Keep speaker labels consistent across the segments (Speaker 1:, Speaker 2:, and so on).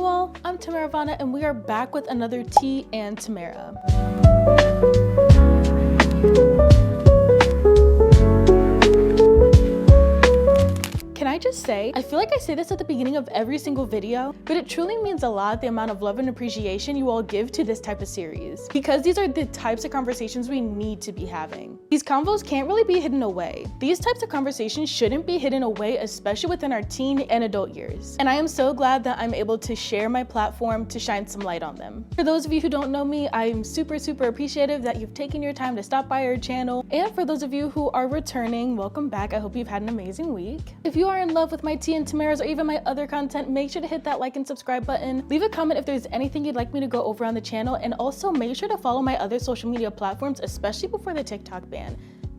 Speaker 1: you all, I'm Tamaravona and we are back with another Tea and Tamara. Can I just say, I feel like I say this at the beginning of every single video, but it truly means a lot the amount of love and appreciation you all give to this type of series, because these are the types of conversations we need to be having. These convos can't really be hidden away. These types of conversations shouldn't be hidden away, especially within our teen and adult years. And I am so glad that I'm able to share my platform to shine some light on them. For those of you who don't know me, I'm super appreciative that you've taken your time to stop by our channel. And for those of you who are returning, welcome back. I hope you've had an amazing week. If you are in love with my Tea and Tamara's or even my other content, make sure to hit that like and subscribe button. Leave a comment if there's anything you'd like me to go over on the channel, and also make sure to follow my other social media platforms, especially before the TikTok ban,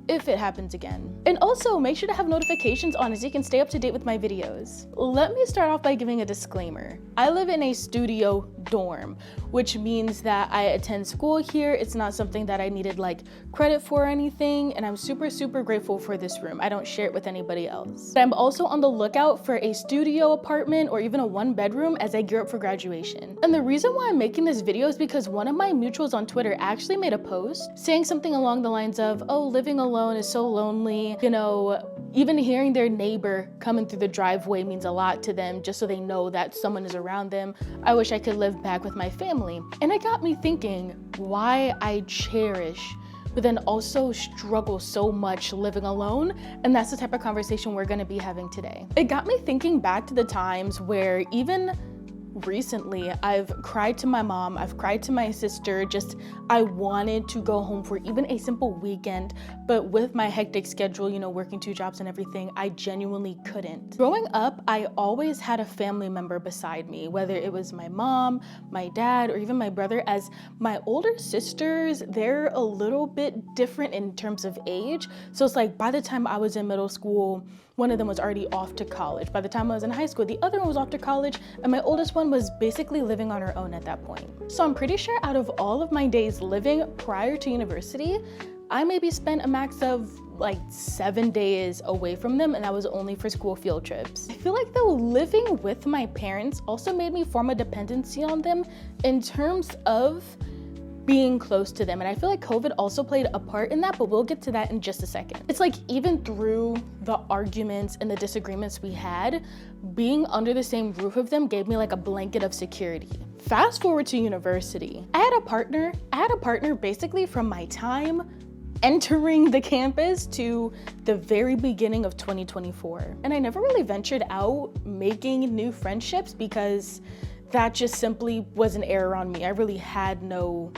Speaker 1: if it happens again. And also make sure to have notifications on so you can stay up to date with my videos. Let me start off by giving a disclaimer. I live in a studio dorm, which means that I attend school here. It's not something that I needed like credit for or anything, and I'm super grateful for this room. I don't share it with anybody else. But I'm also on the lookout for a studio apartment or even a 1-bedroom as I gear up for graduation. And the reason why I'm making this video is because one of my mutuals on Twitter actually made a post saying something along the lines of, oh, living alone is so lonely, you know, even hearing their neighbor coming through the driveway means a lot to them, just so they know that someone is around them. I wish I could live back with my family. And it got me thinking why I cherish but then also struggle so much living alone. And that's the type of conversation we're gonna be having today. It got me thinking back to the times where even recently I've cried to my mom, I've cried to my sister, just I wanted to go home for even a simple weekend, but with my hectic schedule, you know, working 2 jobs and everything, I genuinely couldn't. Growing up, I always had a family member beside me, whether it was my mom, my dad, or even my brother. As my older sisters, they're a little bit different in terms of age. So it's like by the time I was in middle school, one of them was already off to college. By the time I was in high school, the other one was off to college, and my oldest one was basically living on her own at that point. So I'm pretty sure out of all of my days living prior to university, I maybe spent a max of like 7 days away from them, and that was only for school field trips. I feel like though living with my parents also made me form a dependency on them in terms of being close to them. And I feel like COVID also played a part in that, but we'll get to that in just a second. It's like even through the arguments and the disagreements we had, being under the same roof of them gave me like a blanket of security. Fast forward to university. I had a partner basically from my time entering the campus to the very beginning of 2024. And I never really ventured out making new friendships because that just simply was an error on me. I really had no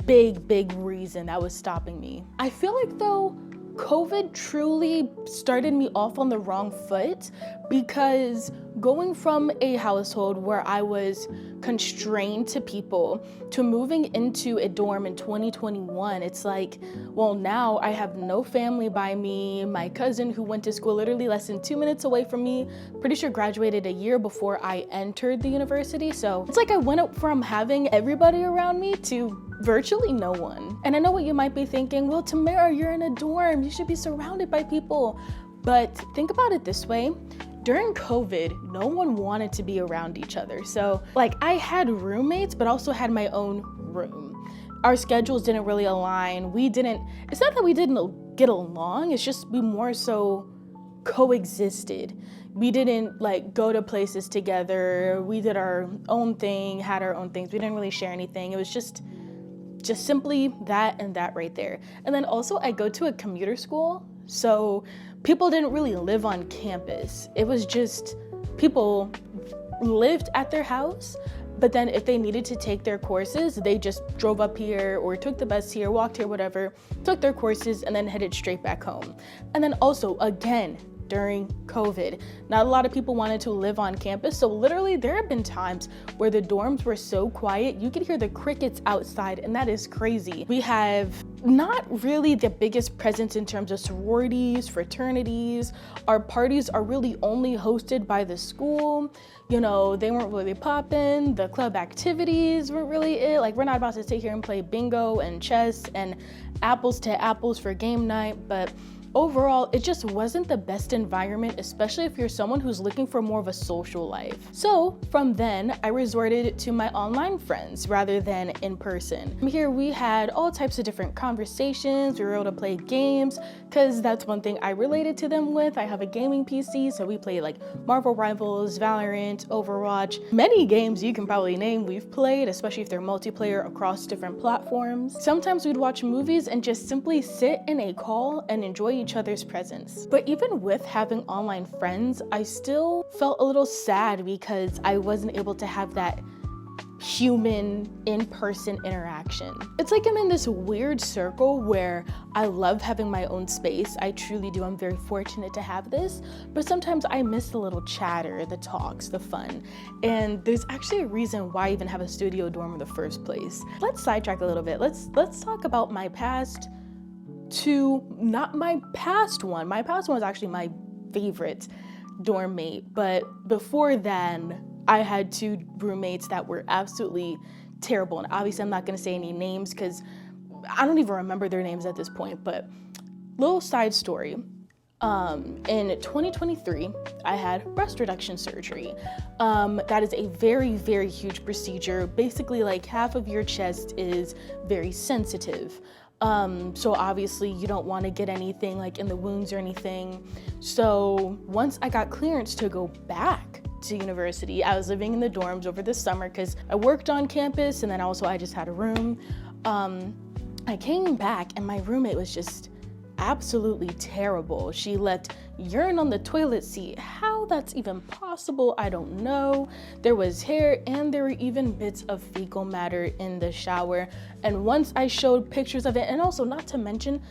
Speaker 1: big reason that was stopping me. I feel like though, COVID truly started me off on the wrong foot, because going from a household where I was constrained to people to moving into a dorm in 2021, it's like, well, now I have no family by me. My cousin who went to school literally less than 2 minutes away from me, pretty sure graduated a year before I entered the university. So it's like I went up from having everybody around me to virtually no one. And I know what you might be thinking, well, Tamara, you're in a dorm, you should be surrounded by people. But think about it this way. During COVID, no one wanted to be around each other. So like I had roommates, but also had my own room. Our schedules didn't really align. It's not that we didn't get along, it's just we more so coexisted. We didn't like go to places together. We did our own thing, had our own things. We didn't really share anything. It was just simply that and that right there. And then also I go to a commuter school, so people didn't really live on campus. It was just people lived at their house, but then if they needed to take their courses, they just drove up here or took the bus here, walked here, whatever, took their courses and then headed straight back home. And then also again, during COVID, not a lot of people wanted to live on campus. So literally there have been times where the dorms were so quiet, you could hear the crickets outside, and that is crazy. We have not really the biggest presence in terms of sororities, fraternities. Our parties are really only hosted by the school. You know, they weren't really popping. The club activities weren't really it. Like, we're not about to sit here and play bingo and chess and apples to apples for game night, but overall, it just wasn't the best environment, especially if you're someone who's looking for more of a social life. So from then, I resorted to my online friends rather than in person. Here we had all types of different conversations. We were able to play games because that's one thing I related to them with. I have a gaming PC, so we played like Marvel Rivals, Valorant, Overwatch, many games you can probably name we've played, especially if they're multiplayer across different platforms. Sometimes we'd watch movies and just simply sit in a call and enjoy each other's presence. But even with having online friends, I still felt a little sad because I wasn't able to have that human in-person interaction. It's like I'm in this weird circle where I love having my own space. I truly do. I'm very fortunate to have this, but sometimes I miss the little chatter, the talks, the fun. And there's actually a reason why I even have a studio dorm in the first place. Let's sidetrack a little bit. Let's talk about my past not my past one. My past one was actually my favorite dorm mate, but before then, I had two roommates that were absolutely terrible. And obviously I'm not gonna say any names because I don't even remember their names at this point, but little side story. In 2023, I had breast reduction surgery. That is a very, very huge procedure. Basically, like half of your chest is very sensitive. So obviously you don't want to get anything like in the wounds or anything. So once I got clearance to go back to university, I was living in the dorms over the summer because I worked on campus and then also I just had a room. I came back and my roommate was just absolutely terrible. She left urine on the toilet seat. How that's even possible, I don't know. There was hair and there were even bits of fecal matter in the shower. And once I showed pictures of it, and also not to mention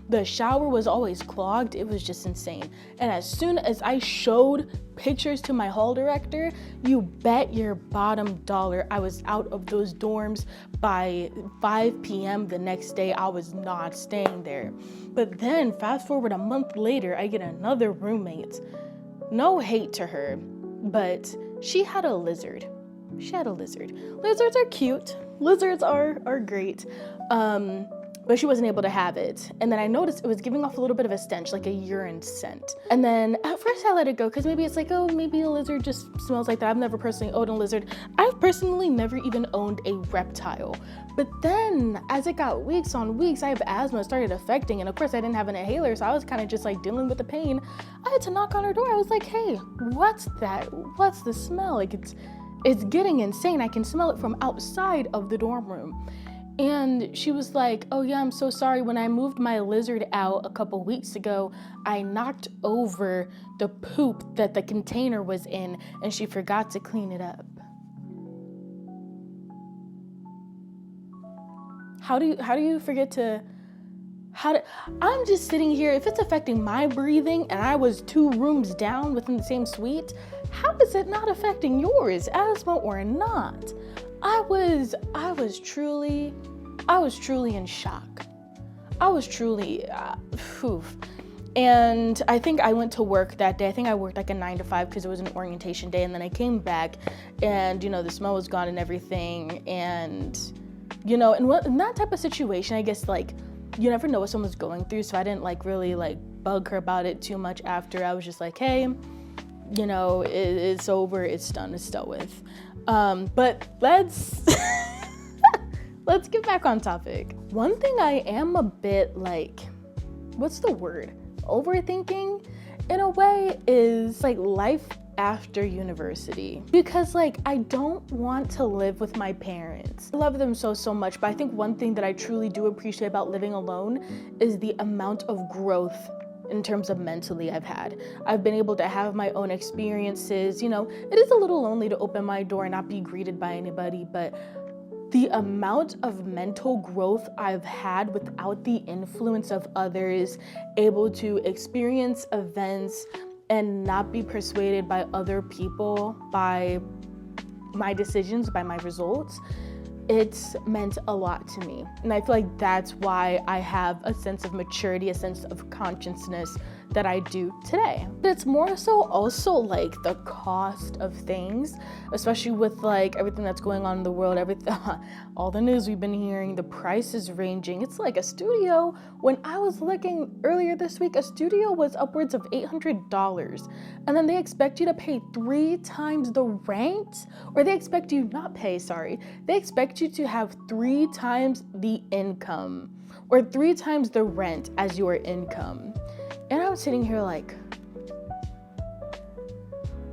Speaker 1: the shower was always clogged. It was just insane. And as soon as I showed pictures to my hall director, you bet your bottom dollar I was out of those dorms by 5 p.m. the next day. I was not staying there. But then fast forward a month later, I get another roommate. No hate to her, but she had a lizard. Lizards are cute. Lizards are great. But she wasn't able to have it. And then I noticed it was giving off a little bit of a stench, like a urine scent. And then at first I let it go because maybe it's like, oh, maybe a lizard just smells like that. I've never personally owned a lizard. I've personally never even owned a reptile. But then as it got weeks on weeks, I have asthma started affecting. And of course I didn't have an inhaler, so I was kind of just like dealing with the pain. I had to knock on her door. I was like, hey, what's that? What's the smell? Like it's getting insane. I can smell it from outside of the dorm room. And she was like, oh yeah, I'm so sorry. When I moved my lizard out a couple weeks ago, I knocked over the poop that the container was in and she forgot to clean it up. How do you forget to, I'm just sitting here, if it's affecting my breathing and I was 2 rooms down within the same suite, how is it not affecting yours, asthma or not? I was truly in shock. I was truly, And I think I went to work that day. I think I worked like a 9 to 5 because it was an orientation day. And then I came back and, the smell was gone and everything. And, in that type of situation, I guess like, you never know what someone's going through. So I didn't like really like bug her about it too much after. I was just like, hey, it's over, it's done, it's dealt with. But let's get back on topic. One thing I am a bit like, what's the word? Overthinking in a way is like life after university. Because like, I don't want to live with my parents. I love them so much, but I think one thing that I truly do appreciate about living alone is the amount of growth in terms of mentally I've had. I've been able to have my own experiences. It is a little lonely to open my door and not be greeted by anybody, but the amount of mental growth I've had without the influence of others, able to experience events and not be persuaded by other people, by my decisions, by my results, it's meant a lot to me. And I feel like that's why I have a sense of maturity, a sense of consciousness that I do today. But it's more so also like the cost of things, especially with like everything that's going on in the world, everything, all the news we've been hearing, the prices ranging. It's like a studio, when I was looking earlier this week, a studio was upwards of $800. And then they expect you to pay 3 times the rent, or they expect you not pay, sorry. They expect you to have 3 times the income, or 3 times the rent as your income. And I'm sitting here like,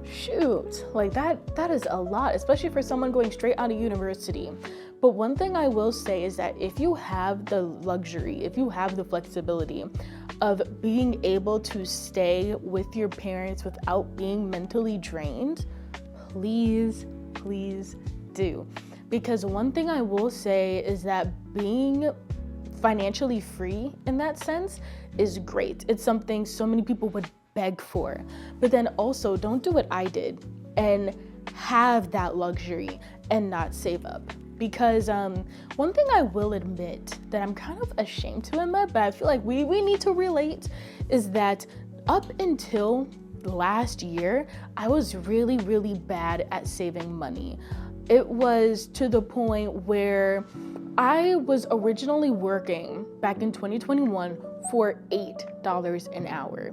Speaker 1: shoot, like that is a lot, especially for someone going straight out of university. But one thing I will say is that if you have the luxury, if you have the flexibility of being able to stay with your parents without being mentally drained, please do. Because one thing I will say is that being financially free in that sense is great. It's something so many people would beg for. But then also don't do what I did and have that luxury and not save up. Because one thing I will admit that I'm kind of ashamed to admit, but I feel like we need to relate, is that up until last year, I was really bad at saving money. It was to the point where I was originally working back in 2021 for $8 an hour.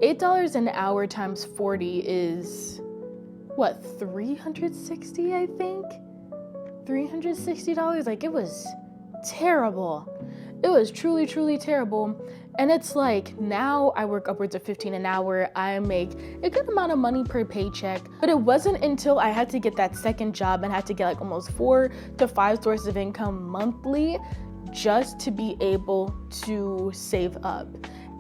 Speaker 1: $8 an hour times 40 is what, 360, I think? $360. Like, it was terrible. It was truly terrible. And it's like, now I work upwards of $15 an hour. I make a good amount of money per paycheck, but it wasn't until I had to get that second job and had to get like almost 4 to 5 sources of income monthly just to be able to save up.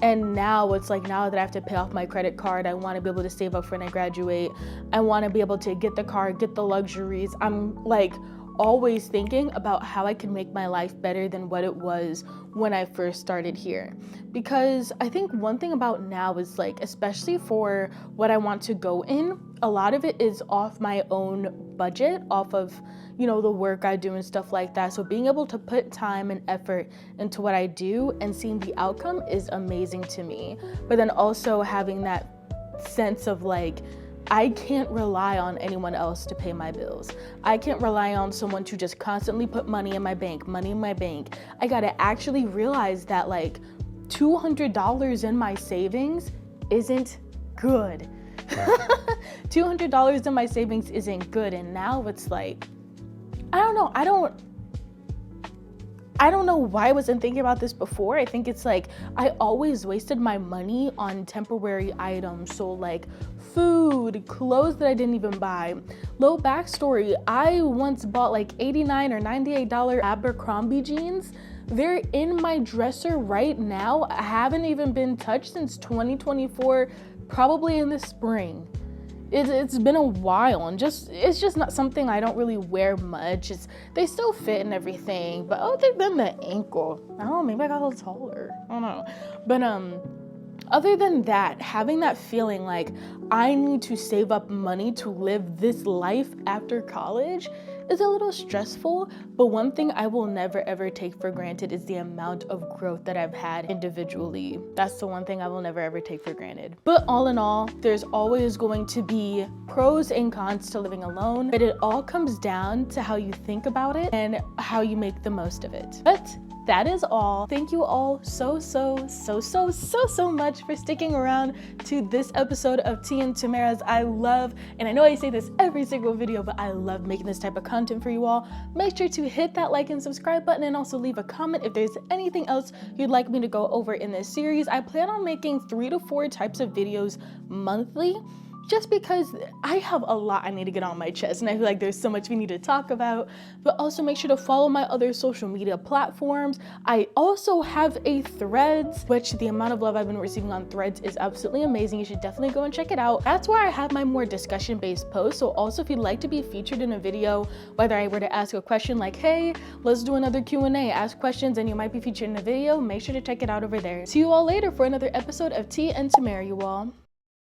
Speaker 1: And now it's like, now that I have to pay off my credit card, I want to be able to save up for when I graduate. I want to be able to get the car, get the luxuries. I'm like always thinking about how I can make my life better than what it was when I first started here. Because I think one thing about now is like, especially for what I want to go in, a lot of it is off my own budget, off of, you know, the work I do and stuff like that. So being able to put time and effort into what I do and seeing the outcome is amazing to me. But then also having that sense of like, I can't rely on anyone else to pay my bills. I can't rely on someone to just constantly put money in my bank. I gotta actually realize that like $200 in my savings isn't good. $200 in my savings isn't good. And now it's like, I don't know why I wasn't thinking about this before. I think it's like, I always wasted my money on temporary items. So like food, clothes that I didn't even buy. Little backstory, I once bought like $89 or $98 Abercrombie jeans. They're in my dresser right now. I haven't even been touched since 2024, probably in the spring. It's been a while, and it's just not something I don't really wear much. They still fit and everything, but other than the ankle, I don't know, maybe I got a little taller. I don't know. But other than that, having that feeling like I need to save up money to live this life after college is a little stressful. But one thing I will never ever take for granted is the amount of growth that I've had individually. That's the one thing I will never ever take for granted. But all in all, there's always going to be pros and cons to living alone, but it all comes down to how you think about it and how you make the most of it. But that is all. Thank you all so much for sticking around to this episode of Tea and Tamara's. I love, and I know I say this every single video, but I love making this type of content for you all. Make sure to hit that like and subscribe button, and also leave a comment if there's anything else you'd like me to go over in this series. I plan on making 3 to 4 types of videos monthly, just because I have a lot I need to get on my chest, and I feel like there's so much we need to talk about. But also make sure to follow my other social media platforms. I also have a Threads, which the amount of love I've been receiving on Threads is absolutely amazing. You should definitely go and check it out. That's where I have my more discussion-based posts. So also, if you'd like to be featured in a video, whether I were to ask a question like, hey, let's do another Q&A, ask questions, and you might be featured in a video, make sure to check it out over there. See you all later for another episode of Tea and Tamara, you all.